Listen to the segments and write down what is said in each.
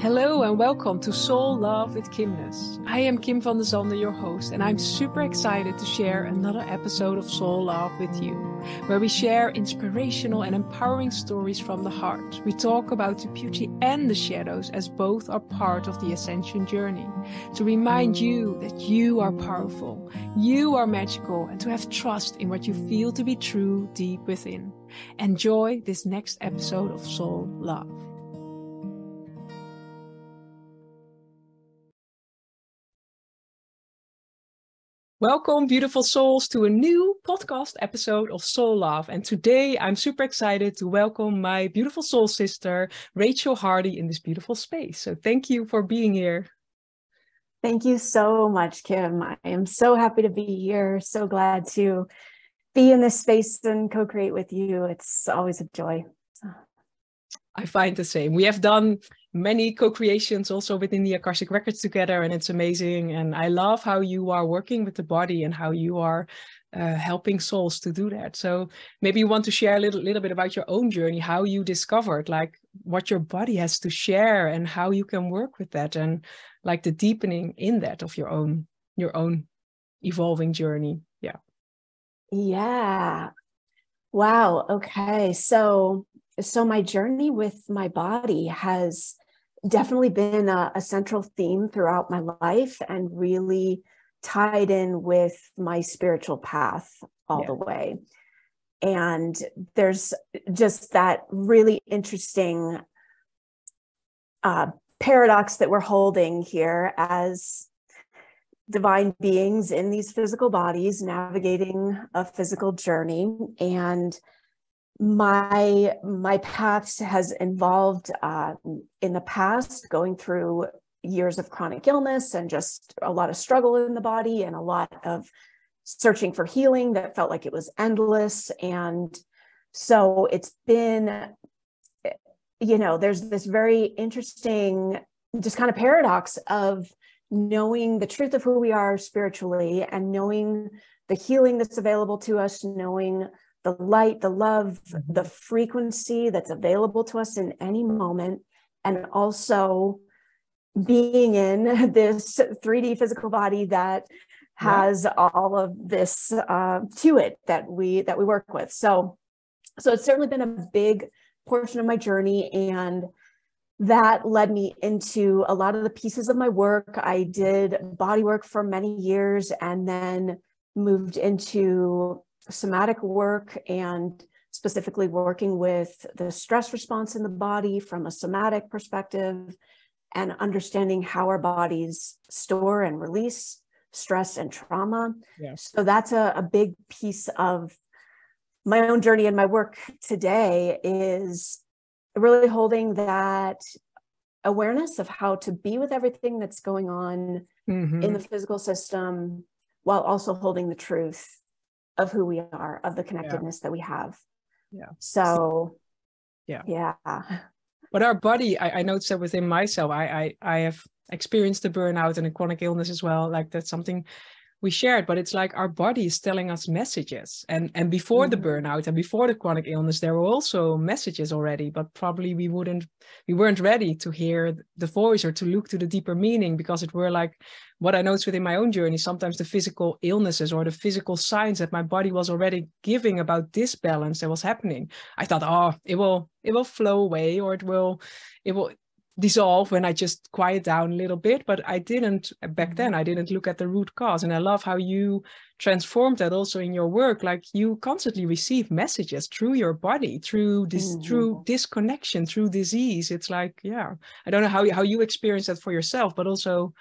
Hello and welcome to Soul Love with Kimness. I am Kim van der Zande, your host, and I'm super excited to share another episode of Soul Love with you, where we share inspirational and empowering stories from the heart. We talk about the beauty and the shadows as both are part of the ascension journey, to remind you that you are powerful, you are magical, and to have trust in what you feel to be true deep within. Enjoy this next episode of Soul Love. Welcome, beautiful souls, to a new podcast episode of Soul Love. And today I'm super excited to welcome my beautiful soul sister, Rachel Hardy, in this beautiful space. So thank you for being here. Thank you so much, Kim. I am so happy to be here. So glad to be in this space and co-create with you. It's always a joy. I find the same. We have done many co-creations also within the Akashic Records together, and it's amazing. And I love how you are working with the body and how you are helping souls to do that. So maybe you want to share a little bit about your own journey, how you discovered like what your body has to share and how you can work with that, and like the deepening in that of your own evolving journey. Yeah. Wow. Okay. So my journey with my body has definitely been a central theme throughout my life and really tied in with my spiritual path all the way. And there's just that really interesting paradox that we're holding here as divine beings in these physical bodies, navigating a physical journey. And my paths has involved in the past going through years of chronic illness and just a lot of struggle in the body and a lot of searching for healing that felt like it was endless. And so it's been, there's this very interesting just kind of paradox of knowing the truth of who we are spiritually and knowing the healing that's available to us, knowing the light, the love, the frequency that's available to us in any moment, and also being in this 3D physical body that has all of this to it that we work with. So it's certainly been a big portion of my journey, and that led me into a lot of the pieces of my work. I did body work for many years and then moved into somatic work and specifically working with the stress response in the body from a somatic perspective and understanding how our bodies store and release stress and trauma. So that's a big piece of my own journey and my work today, is really holding that awareness of how to be with everything that's going on in the physical system, while also holding the truth of who we are, of the connectedness that we have. So, But our body, I noticed that within myself, I have experienced the burnout and a chronic illness as well. Like that's something we shared, but it's like our body is telling us messages. And before the burnout and before the chronic illness, there were also messages already, but probably we weren't ready to hear the voice or to look to the deeper meaning, because it were like what I noticed within my own journey, sometimes the physical illnesses or the physical signs that my body was already giving about this balance that was happening. I thought, it will flow away, or it will dissolve when I just quiet down a little bit. But I didn't back then. I didn't look at the root cause. And I love how you transformed that also in your work. Like you constantly receive messages through your body, through this, through disconnection, through disease. It's like, I don't know how you experience that for yourself, but also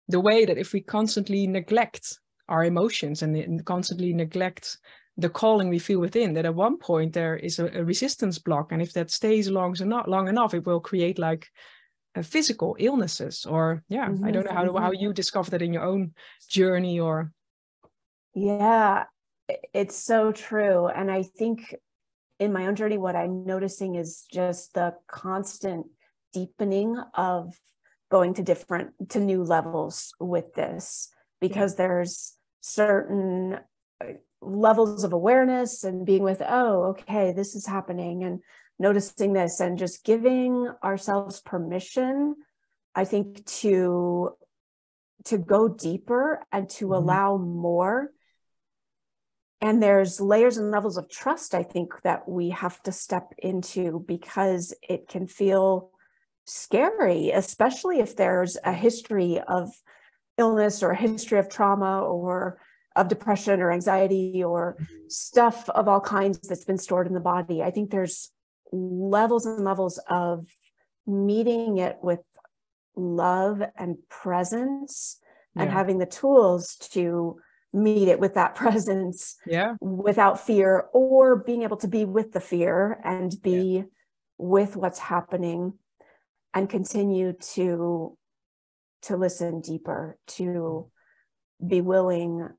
the way that if we constantly neglect our emotions and constantly neglect the calling we feel within, that at one point there is a resistance block. And if that stays long enough, it will create like physical illnesses or, I don't know how you discovered that in your own journey or. Yeah, it's so true. And I think in my own journey, what I'm noticing is just the constant deepening of going to new levels with this, because there's certain levels of awareness and being with, okay, this is happening, and noticing this and just giving ourselves permission I think to go deeper and to allow more. And there's layers and levels of trust, I think, that we have to step into, because it can feel scary, especially if there's a history of illness or a history of trauma or of depression or anxiety or stuff of all kinds that's been stored in the body. I think there's levels and levels of meeting it with love and presence, and having the tools to meet it with that presence without fear, or being able to be with the fear and be with what's happening, and continue to listen deeper, to be willing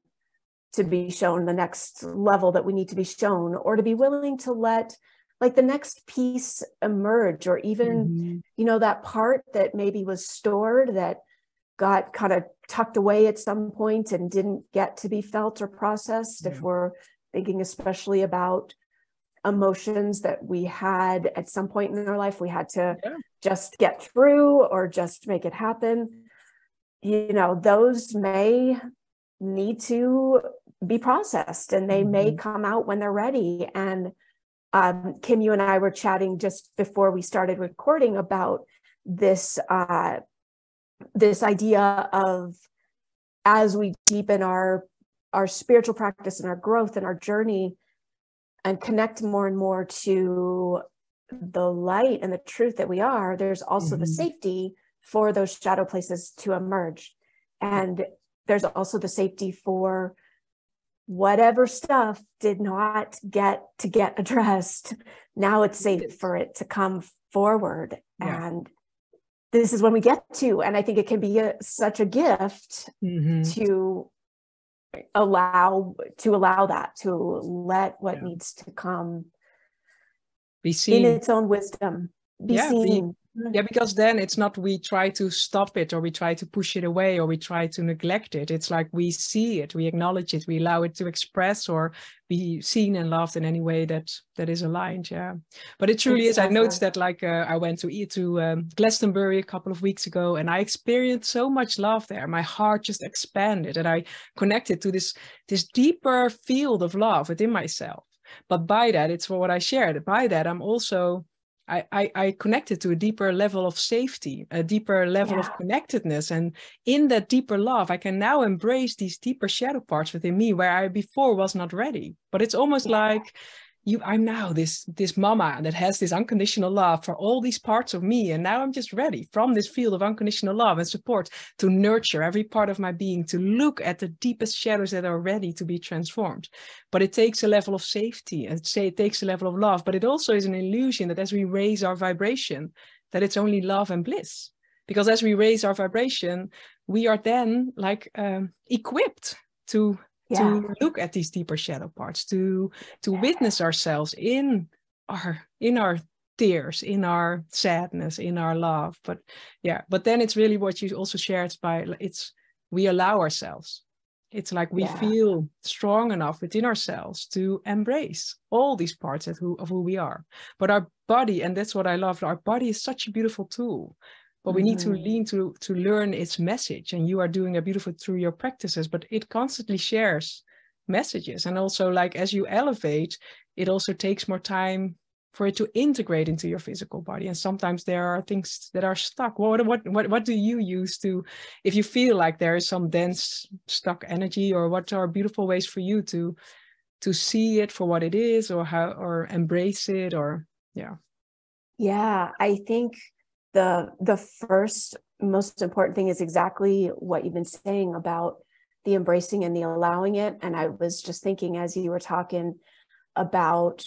to be shown the next level that we need to be shown, or to be willing to let like the next piece emerge, or even, you know, that part that maybe was stored that got kind of tucked away at some point and didn't get to be felt or processed. If we're thinking especially about emotions that we had at some point in our life, we had to just get through or just make it happen. You know, those may need to be processed, and they may come out when they're ready. And Kim, you and I were chatting just before we started recording about this this idea of, as we deepen our spiritual practice and our growth and our journey, and connect more and more to the light and the truth that we are, there's also the safety for those shadow places to emerge. And there's also the safety for whatever stuff did not get addressed. Now it's safe for it to come forward. And this is when we get to, and I think it can be such a gift to allow that, to let what needs to come be seen in its own wisdom, be seen. Because then it's not we try to stop it, or we try to push it away, or we try to neglect it. It's like we see it, we acknowledge it, we allow it to express or be seen and loved in any way that is aligned. But it truly is. I noticed that, like I went to Glastonbury a couple of weeks ago, and I experienced so much love there. My heart just expanded, and I connected to this deeper field of love within myself. But by that, it's for what I shared. By that, I'm also I connected to a deeper level of safety, a deeper level of connectedness. And in that deeper love, I can now embrace these deeper shadow parts within me where I before was not ready. But it's almost like I'm now this mama that has this unconditional love for all these parts of me. And now I'm just ready from this field of unconditional love and support to nurture every part of my being, to look at the deepest shadows that are ready to be transformed. But it takes a level of safety, and it takes a level of love, but it also is an illusion that as we raise our vibration, that it's only love and bliss. Because as we raise our vibration, we are then like equipped to look at these deeper shadow parts, to witness ourselves in our tears, in our sadness, in our love. But then it's really what you also shared we allow ourselves. It's like we feel strong enough within ourselves to embrace all these parts of who we are. But our body, and that's what I love, our body is such a beautiful tool. But we need to lean to learn its message. And you are doing a beautiful through your practices, but it constantly shares messages. And also, like, as you elevate, it also takes more time for it to integrate into your physical body. And sometimes there are things that are stuck. What do you use to, if you feel like there is some dense, stuck energy, or what are beautiful ways for you to see it for what it is, or embrace it, or I think the first most important thing is exactly what you've been saying about the embracing and the allowing it. And I was just thinking, as you were talking about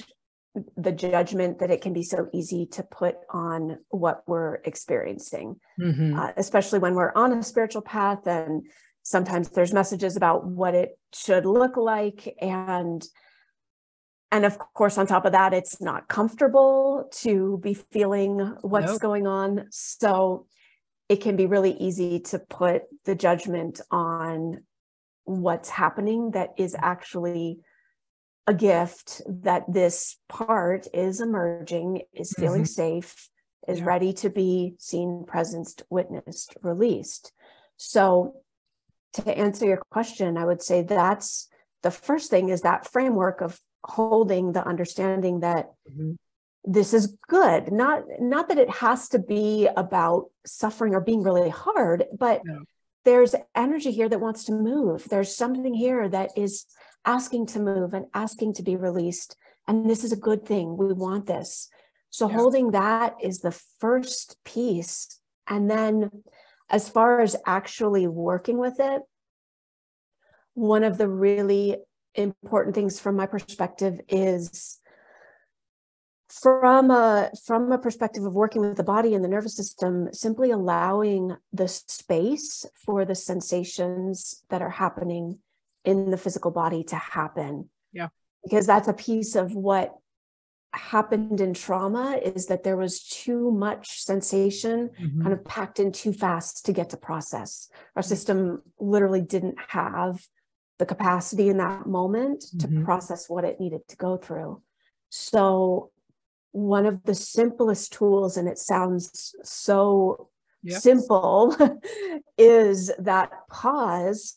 the judgment that it can be so easy to put on what we're experiencing, especially when we're on a spiritual path, and sometimes there's messages about what it should look like. And of course, on top of that, it's not comfortable to be feeling what's going on. So it can be really easy to put the judgment on what's happening that is actually a gift, that this part is emerging, is feeling safe, is ready to be seen, presenced, witnessed, released. So to answer your question, I would say that's the first thing, is that framework of holding the understanding that this is good. Not that it has to be about suffering or being really hard, but there's energy here that wants to move. There's something here that is asking to move and asking to be released. And this is a good thing. We want this. So holding that is the first piece. And then as far as actually working with it, one of the really important things from my perspective is from a perspective of working with the body and the nervous system, simply allowing the space for the sensations that are happening in the physical body to happen. Yeah. Because that's a piece of what happened in trauma, is that there was too much sensation kind of packed in too fast to get to process. Our system literally didn't have the capacity in that moment to process what it needed to go through. So one of the simplest tools, and it sounds so simple, is that pause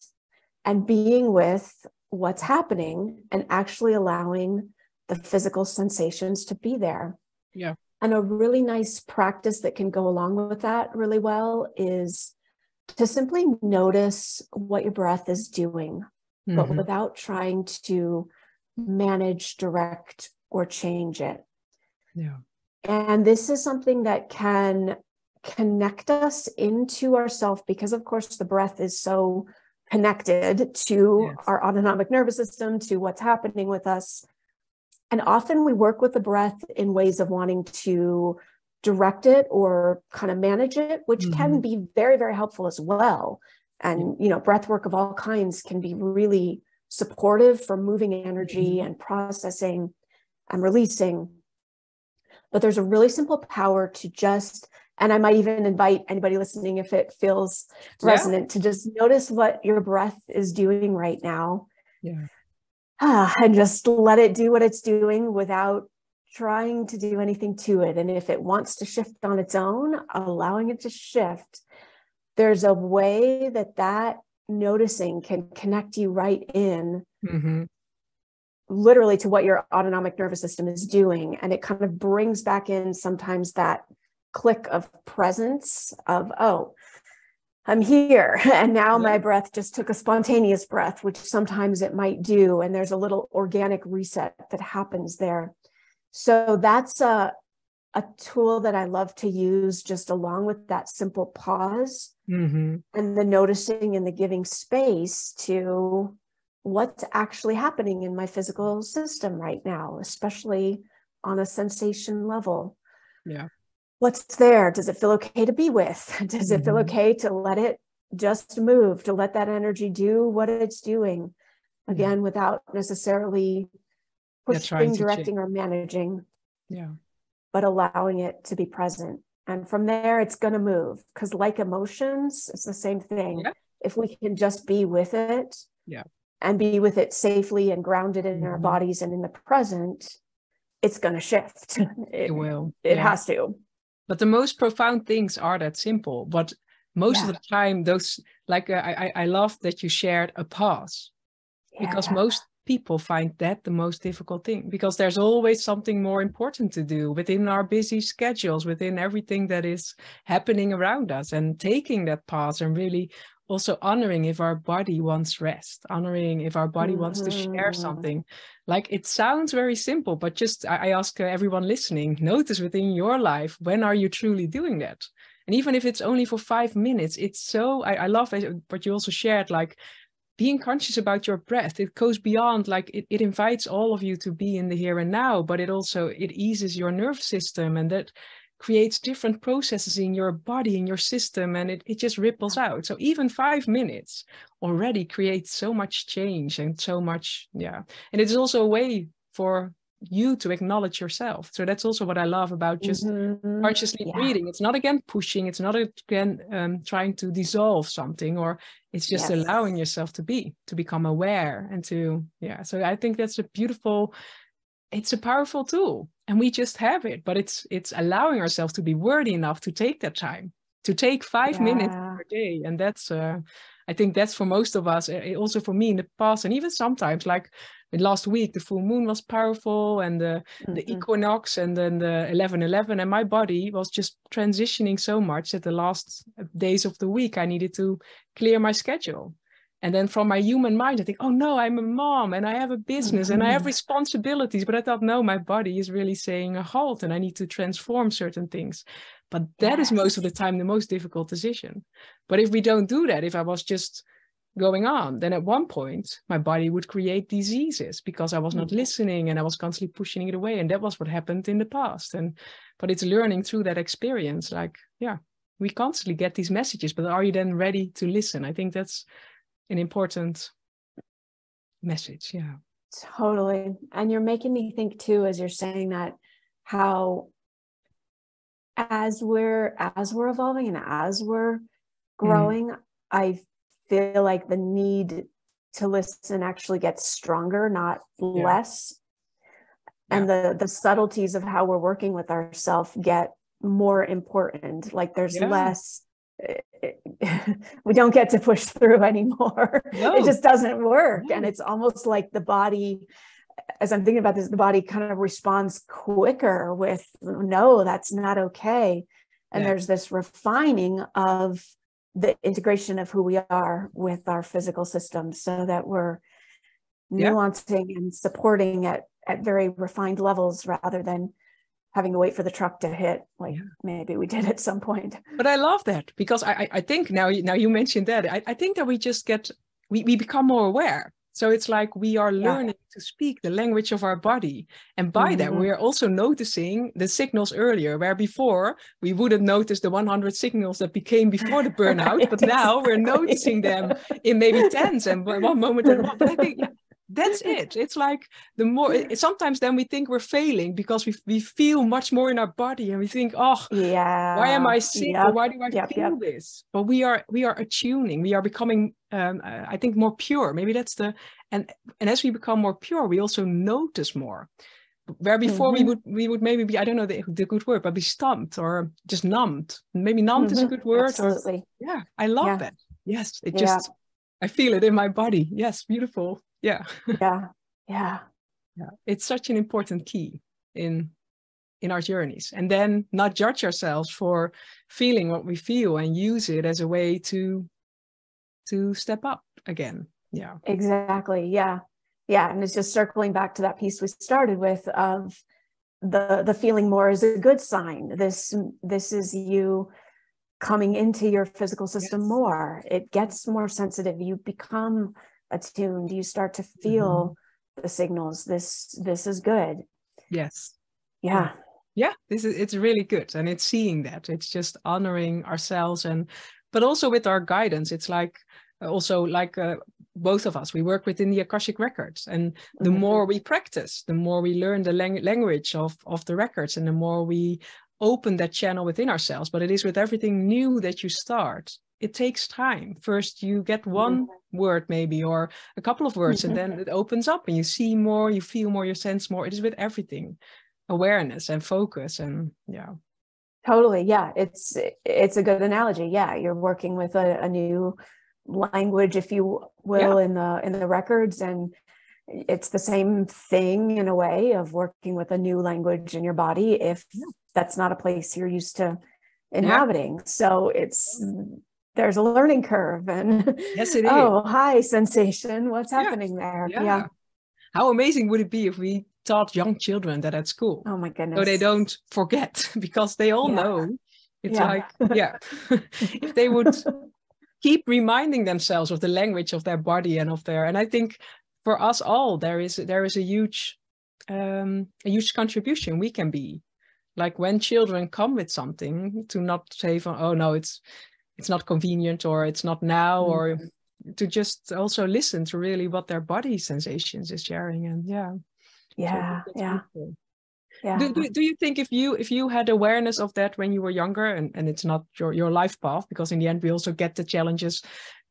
and being with what's happening and actually allowing the physical sensations to be there. Yeah. And a really nice practice that can go along with that really well is to simply notice what your breath is doing, but without trying to manage, direct, or change it. Yeah. And this is something that can connect us into ourself, because of course the breath is so connected to our autonomic nervous system, to what's happening with us. And often we work with the breath in ways of wanting to direct it or kind of manage it, which can be very, very helpful as well. And, you know, breath work of all kinds can be really supportive for moving energy and processing and releasing. But there's a really simple power to just, and I might even invite anybody listening, if it feels resonant, to just notice what your breath is doing right now. Yeah. And just let it do what it's doing without trying to do anything to it. And if it wants to shift on its own, allowing it to shift. There's a way that noticing can connect you right in literally to what your autonomic nervous system is doing. And it kind of brings back in sometimes that click of presence of, oh, I'm here. And now my breath just took a spontaneous breath, which sometimes it might do. And there's a little organic reset that happens there. So that's a tool that I love to use just along with that simple pause and the noticing and the giving space to what's actually happening in my physical system right now, especially on a sensation level. Yeah. What's there? Does it feel okay to be with? Does it feel okay to let it just move, to let that energy do what it's doing? Again, without necessarily pushing, directing, or managing. Yeah. But allowing it to be present. And from there, it's going to move, because like emotions, it's the same thing. Yeah. If we can just be with it and be with it safely and grounded in our bodies and in the present, it's going to shift. It will. It has to. But the most profound things are that simple. But most of the time, those, like, I love that you shared a pause, because most people find that the most difficult thing, because there's always something more important to do within our busy schedules, within everything that is happening around us, and taking that pause and really also honoring if our body wants rest, honoring if our body wants to share something. Like, it sounds very simple, but just I ask everyone listening, notice within your life, when are you truly doing that? And even if it's only for 5 minutes, it's so, I love it, but you also shared, like, being conscious about your breath. It goes beyond, like, it invites all of you to be in the here and now, but it eases your nervous system, and that creates different processes in your body, in your system, and it just ripples out. So even 5 minutes already creates so much change and so much, and it is also a way for you to acknowledge yourself. So that's also what I love about just consciously breathing. It's not again pushing, it's not again trying to dissolve something, or it's just allowing yourself to become aware and to, so I think that's it's a powerful tool. and we just have it. But it's allowing ourselves to be worthy enough to take that time, to take 5 minutes per day. And that's I think that's for most of us, also for me in the past, and even sometimes, like last week, the full moon was powerful, and the equinox, and then the 11/11, and my body was just transitioning so much that the last days of the week I needed to clear my schedule. And then from my human mind, I think, oh no, I'm a mom and I have a business and I have responsibilities. But I thought, no, my body is really saying a halt and I need to transform certain things. But that is most of the time the most difficult decision. But if we don't do that, if I was just going on, then at one point my body would create diseases because I was not listening and I was constantly pushing it away. And that was what happened in the past. But it's learning through that experience. Like, yeah, we constantly get these messages, but are you then ready to listen? I think that's an important message. Yeah, totally. And you're making me think too, as you're saying that, how as we're evolving and as we're growing, I feel like the need to listen actually gets stronger, not less. And the subtleties of how we're working with ourselves get more important. Like there's less, we don't get to push through anymore. No. It just doesn't work. No. And it's almost like the body, as I'm thinking about this, the body kind of responds quicker with, no, that's not okay. And there's this refining of the integration of who we are with our physical system, so that we're nuancing and supporting at very refined levels, rather than having to wait for the truck to hit, like maybe we did at some point. But I love that, because I think now you mentioned that, I think that we just we become more aware. So it's like we are learning to speak the language of our body. And by that, we are also noticing the signals earlier, where before we wouldn't notice the 100 signals that became before the burnout. But now we're noticing them in maybe tens and one moment and one. But I think that's it. It's like the more, sometimes then we think we're failing because we feel much more in our body, and we think, oh, why am I sick? Or why do I feel this? But we are attuning. We are becoming, I think, more pure. Maybe that's and as we become more pure, we also notice more. Where before we would maybe be, I don't know the good word, but be stumped or just numbed. Maybe numbed is a good word. Absolutely. Or, I love that. Yes, it just, I feel it in my body. Yes, beautiful. Yeah. It's such an important key in our journeys. And then not judge ourselves for feeling what we feel, and use it as a way to step up again. Yeah, exactly. Yeah. And it's just circling back to that piece we started with, of the feeling more is a good sign. This is you coming into your physical system more. It gets more sensitive. You become attuned. You start to feel the signals. This is good. Yes. Yeah. It's really good. And it's seeing that. It's just honoring ourselves, but also with our guidance. It's like both of us, we work within the Akashic records, and the more we practice, the more we learn the language of the records, and the more we open that channel within ourselves. But it is with everything new that you start, it takes time. First you get one word maybe, or a couple of words, and then it opens up and you see more, you feel more, you sense more. It is with everything, awareness and focus. And totally. It's a good analogy. You're working with a new language, if you will, in the records, and it's the same thing in a way of working with a new language in your body, if that's not a place you're used to inhabiting. So there's a learning curve, and yes, it is. Oh, hi, sensation, what's happening there? How amazing would it be if we taught young children that at school? Oh my goodness. So they don't forget, because they all know. It's like, if they would keep reminding themselves of the language of their body and and I think for us all, there is a huge contribution we can be. Like when children come with something, to not say, oh no, it's not convenient, or it's not now, or to just also listen to really what their body sensations is sharing. And Do you think if you had awareness of that when you were younger, and it's not your life path, because in the end we also get the challenges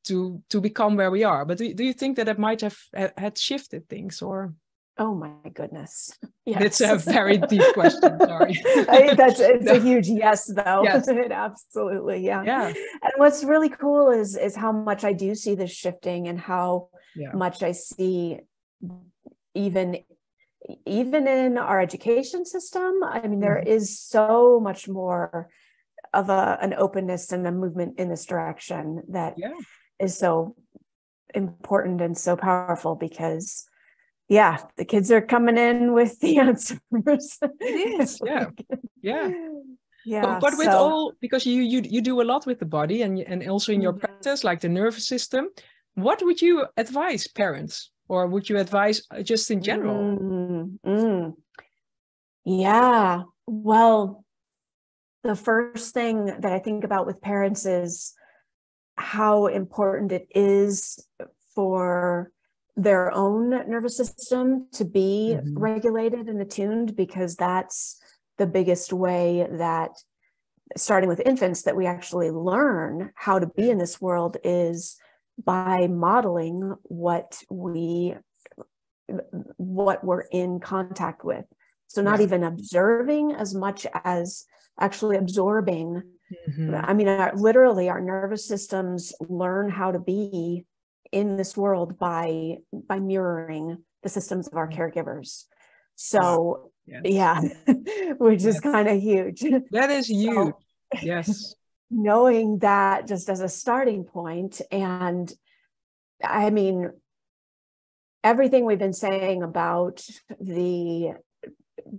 to become where we are, but do you think that it might have had shifted things, or? Oh my goodness. It's Yes. a very deep question. Sorry. It's No. a huge yes, though. Yes. It absolutely, yeah. Yeah. And what's really cool is how much I do see this shifting, and how much I see even in our education system. I mean, there is so much more of an openness and a movement in this direction that is so important and so powerful, because the kids are coming in with the answers. It is. Yeah. But with all, because you do a lot with the body, and also in your practice, like the nervous system, what would you advise parents, or would you advise just in general? Yeah. Well, the first thing that I think about with parents is how important it is for their own nervous system to be regulated and attuned, because that's the biggest way that, starting with infants, that we actually learn how to be in this world, is by modeling what we're in contact with. So not even observing as much as actually absorbing. I mean, literally our nervous systems learn how to be in this world by mirroring the systems of our caregivers. So which is kind of huge. That is huge. Yes. Knowing that just as a starting point. And I mean, everything we've been saying about the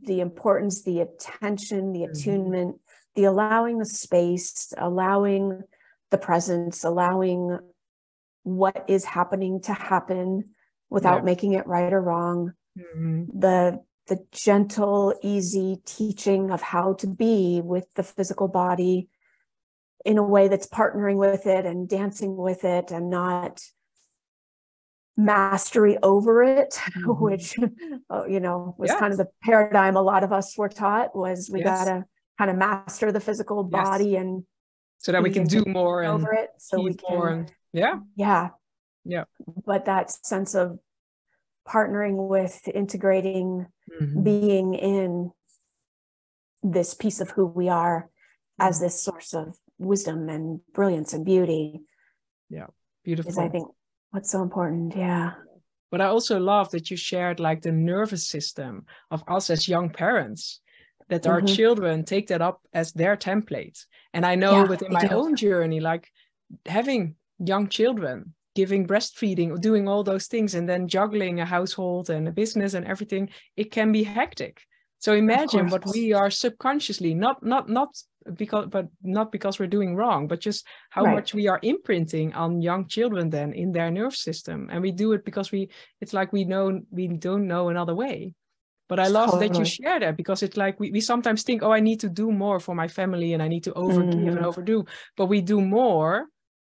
importance, the attention, the attunement, the allowing the space, allowing the presence, allowing what is happening to happen without making it right or wrong. The gentle, easy teaching of how to be with the physical body in a way that's partnering with it and dancing with it, and not mastery over it, which, was kind of the paradigm a lot of us were taught, was we gotta kind of master the physical body, and so that we can do more and over it, so we can but that sense of partnering with, integrating, being in this piece of who we are as this source of wisdom and brilliance and beauty, beautiful, is, I think, what's so important. But I also love that you shared like the nervous system of us as young parents, that our children take that up as their template. And I know within my own journey, like having young children, giving breastfeeding, or doing all those things, and then juggling a household and a business and everything, it can be hectic. So imagine what we are subconsciously, not because we're doing wrong, but just how much we are imprinting on young children then in their nerve system. And we do it because it's like we don't know another way. But I love that you share that, because it's like we sometimes think, oh, I need to do more for my family and I need to overgive and overdo, but we do more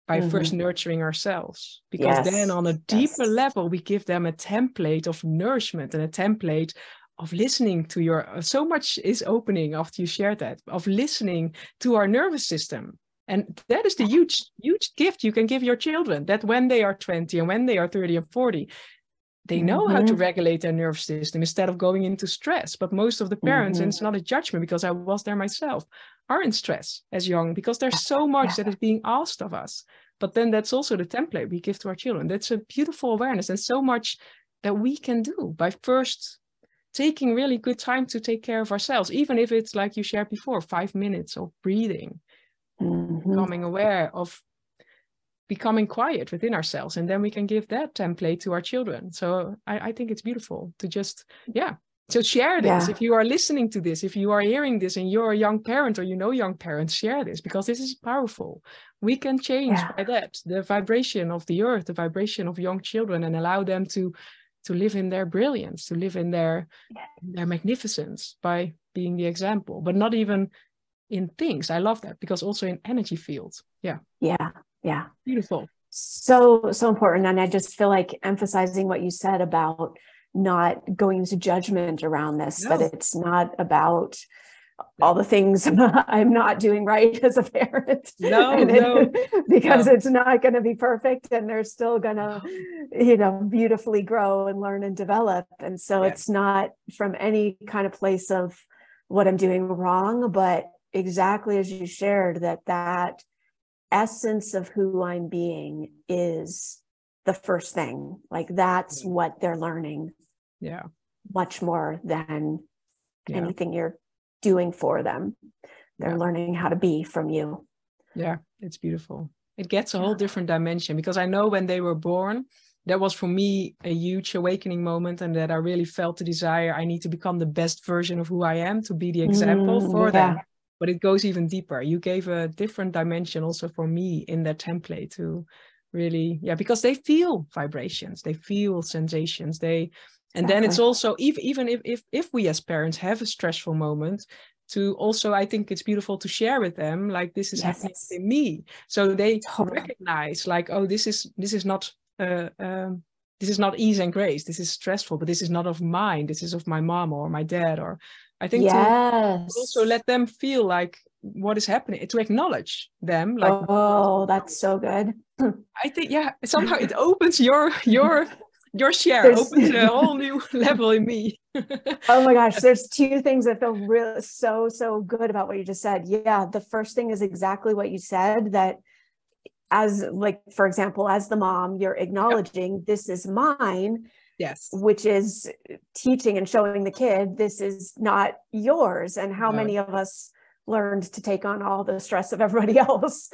by first nurturing ourselves, because then on a deeper level, we give them a template of nourishment and a template of listening to your, so much is opening after you shared that, of listening to our nervous system. And that is the huge, huge gift you can give your children, that when they are 20 and when they are 30 and 40, they know how to regulate their nervous system instead of going into stress. But most of the parents, and it's not a judgment because I was there myself, are in stress as young, because there's so much that is being asked of us. But then that's also the template we give to our children. That's a beautiful awareness, and so much that we can do by first taking really good time to take care of ourselves, even if it's like you shared before, 5 minutes of breathing, becoming aware of becoming quiet within ourselves, and then we can give that template to our children. So I think it's beautiful to just, so share this. If you are listening to this, if you are hearing this and you're a young parent or you know young parents, share this, because this is powerful. We can change by that, the vibration of the earth, the vibration of young children, and allow them to live in their brilliance, to live in their magnificence by being the example, but not even in things. I love that, because also in energy fields. Beautiful. So important. And I just feel like emphasizing what you said about not going into judgment around this, that it's not about, all the things I'm not doing right as a parent. No, because no. it's not going to be perfect, and they're still going to, you know, beautifully grow and learn and develop. And so Yes. it's not from any kind of place of what I'm doing wrong, but exactly as you shared, that essence of who I'm being is the first thing. Like that's what they're learning. Yeah. Much more than anything you're doing for them. They're learning how to be from you. Yeah, it's beautiful. It gets a whole different dimension, because I know when they were born, that was for me a huge awakening moment, and that I really felt the desire, I need to become the best version of who I am, to be the example for them. But it goes even deeper. You gave a different dimension also for me in that template to really, because they feel vibrations, they feel sensations, and then it's also, even if we as parents have a stressful moment, to also, I think it's beautiful to share with them, like, this is happening in me. So they recognize, like, oh, this is not ease and grace. This is stressful, but this is not of mine. This is of my mom or my dad. Or I think to also let them feel like what is happening, to acknowledge them. Like, oh, that's so good. I think, somehow it opens your share, opens a whole new level in me. Oh my gosh, there's two things that feel really so good about what you just said. Yeah, the first thing is exactly what you said, that as, like, for example, as the mom, you're acknowledging this is mine, which is teaching and showing the kid this is not yours. And how many of us learned to take on all the stress of everybody else?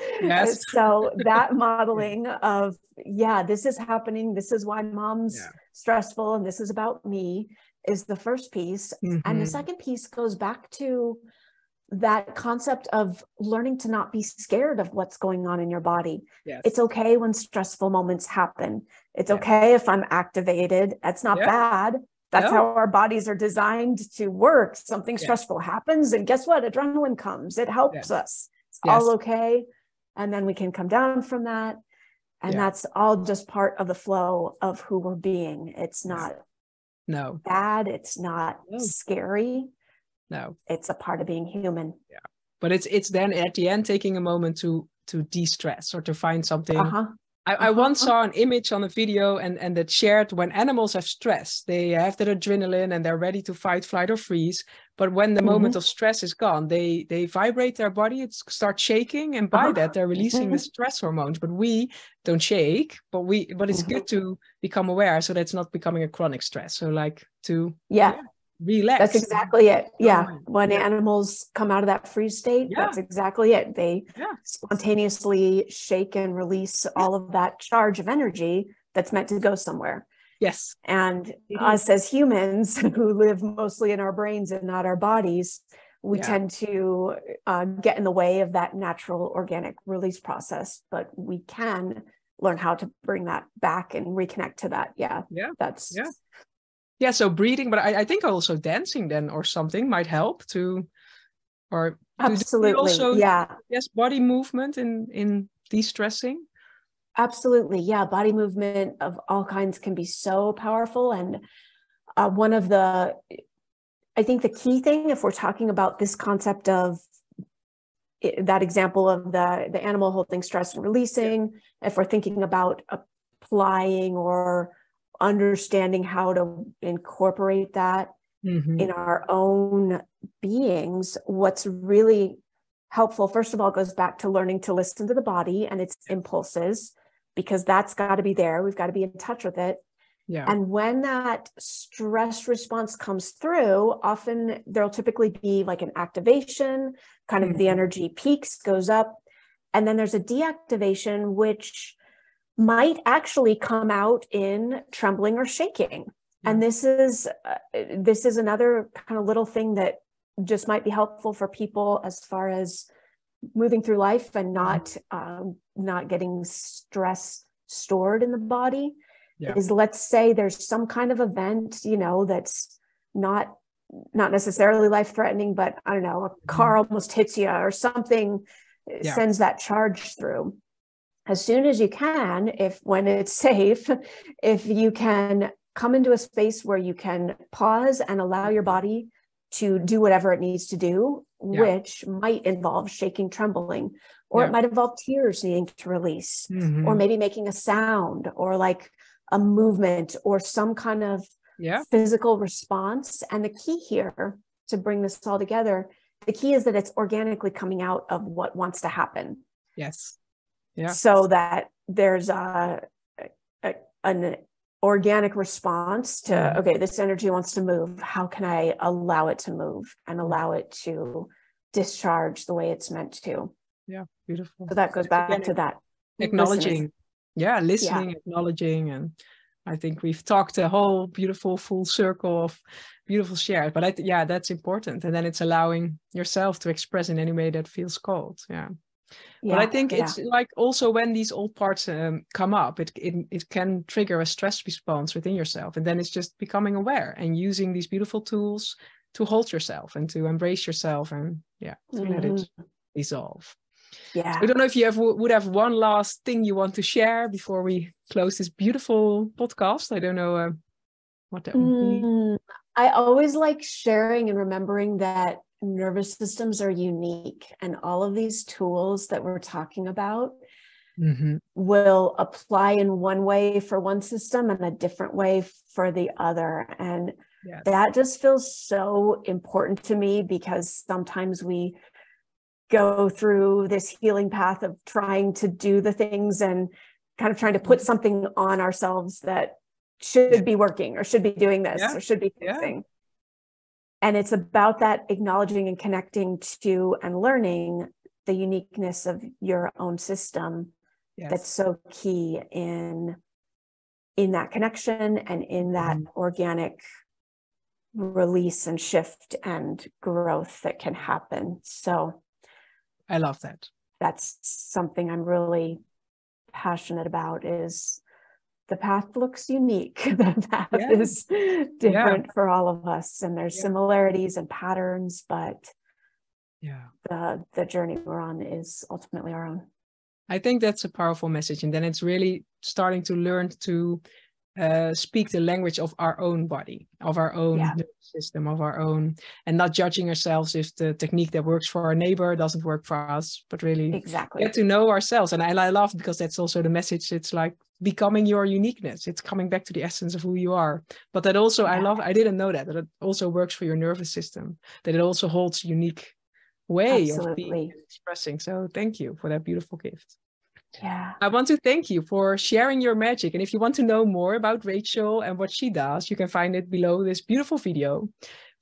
So that modeling of, this is happening, this is why mom's stressful, and this is about me, is the first piece. And the second piece goes back to that concept of learning to not be scared of what's going on in your body. It's okay when stressful moments happen. It's okay if I'm activated. That's not bad. That's how our bodies are designed to work. Something stressful happens, and guess what? Adrenaline comes. It helps us. It's all okay. And then we can come down from that. And that's all just part of the flow of who we're being. It's not bad. It's not scary. No, it's a part of being human. But it's then at the end taking a moment to de-stress, or to find something. I once saw an image on a video and that shared, when animals have stress, they have that adrenaline and they're ready to fight, flight, or freeze. But when the moment of stress is gone, they vibrate their body, it starts shaking, and by that they're releasing the stress hormones. But we don't shake, but it's good to become aware, so that's not becoming a chronic stress. So, like, to relax. That's exactly it. When animals come out of that freeze state, that's exactly it. They spontaneously shake and release all of that charge of energy that's meant to go somewhere. And us as humans who live mostly in our brains and not our bodies, we tend to get in the way of that natural organic release process. But we can learn how to bring that back and reconnect to that. So breathing, but I think also dancing then or something might help to, or absolutely also, body movement in de-stressing. Absolutely. Body movement of all kinds can be so powerful. And I think the key thing, if we're talking about this concept of that example of the animal holding stress and releasing, if we're thinking about applying or understanding how to incorporate that in our own beings, what's really helpful, first of all, goes back to learning to listen to the body and its impulses, because that's got to be there. We've got to be in touch with it. And when that stress response comes through, often there'll typically be like an activation, kind of the energy peaks, goes up, and then there's a deactivation, which might actually come out in trembling or shaking. And this is another kind of little thing that just might be helpful for people as far as moving through life and not getting stress stored in the body. Is, let's say there's some kind of event, that's not necessarily life-threatening, but I don't know, a car almost hits you or something sends that charge through. As soon as you can, when it's safe, if you can come into a space where you can pause and allow your body to do whatever it needs to do, which might involve shaking, trembling, or it might involve tears needing to release, or maybe making a sound, or like a movement, or some kind of physical response. And the key here, to bring this all together, the key is that it's organically coming out of what wants to happen. Yes. Yeah. So that there's an organic response to, okay, this energy wants to move. How can I allow it to move and allow it to discharge the way it's meant to? Yeah, beautiful. So that goes back to that. Acknowledging. Listening, acknowledging. And I think we've talked a whole beautiful full circle of beautiful shares. But that's important. And then it's allowing yourself to express in any way that feels called. Yeah. But I think it's like also when these old parts come up, it can trigger a stress response within yourself. And then it's just becoming aware and using these beautiful tools to hold yourself and to embrace yourself and to let it dissolve. Yeah. So I don't know if you would have one last thing you want to share before we close this beautiful podcast. I don't know what that would be. I always like sharing and remembering that nervous systems are unique, and all of these tools that we're talking about will apply in one way for one system and a different way for the other. And that just feels so important to me, because sometimes we go through this healing path of trying to do the things and kind of trying to put something on ourselves that should be working or should be doing this or should be fixing. And it's about that acknowledging and connecting to and learning the uniqueness of your own system. That's so key in that connection and in that organic release and shift and growth that can happen. So I love that. That's something I'm really passionate about, is the path looks unique. The path is different for all of us, and there's similarities and patterns, but the journey we're on is ultimately our own. I think that's a powerful message. And then it's really starting to learn to speak the language of our own body, of our own nervous system, of our own, and not judging ourselves if the technique that works for our neighbor doesn't work for us, but really get to know ourselves. And I love, because that's also the message. It's like becoming your uniqueness. It's coming back to the essence of who you are. But that also, I didn't know that it also works for your nervous system, that it also holds a unique way of being expressing. So thank you for that beautiful gift. Yeah. I want to thank you for sharing your magic. And if you want to know more about Rachel and what she does, you can find it below this beautiful video.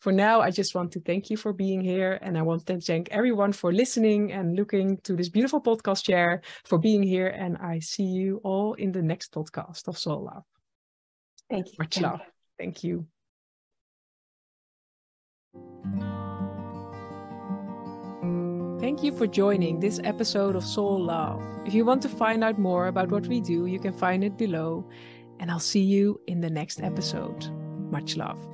For now, I just want to thank you for being here. And I want to thank everyone for listening and looking to this beautiful podcast share, for being here. And I see you all in the next podcast of Soul Love. Thank you. Much love. Thank you. Thank you for joining this episode of Soul Love. If you want to find out more about what we do, you can find it below. And I'll see you in the next episode. Much love.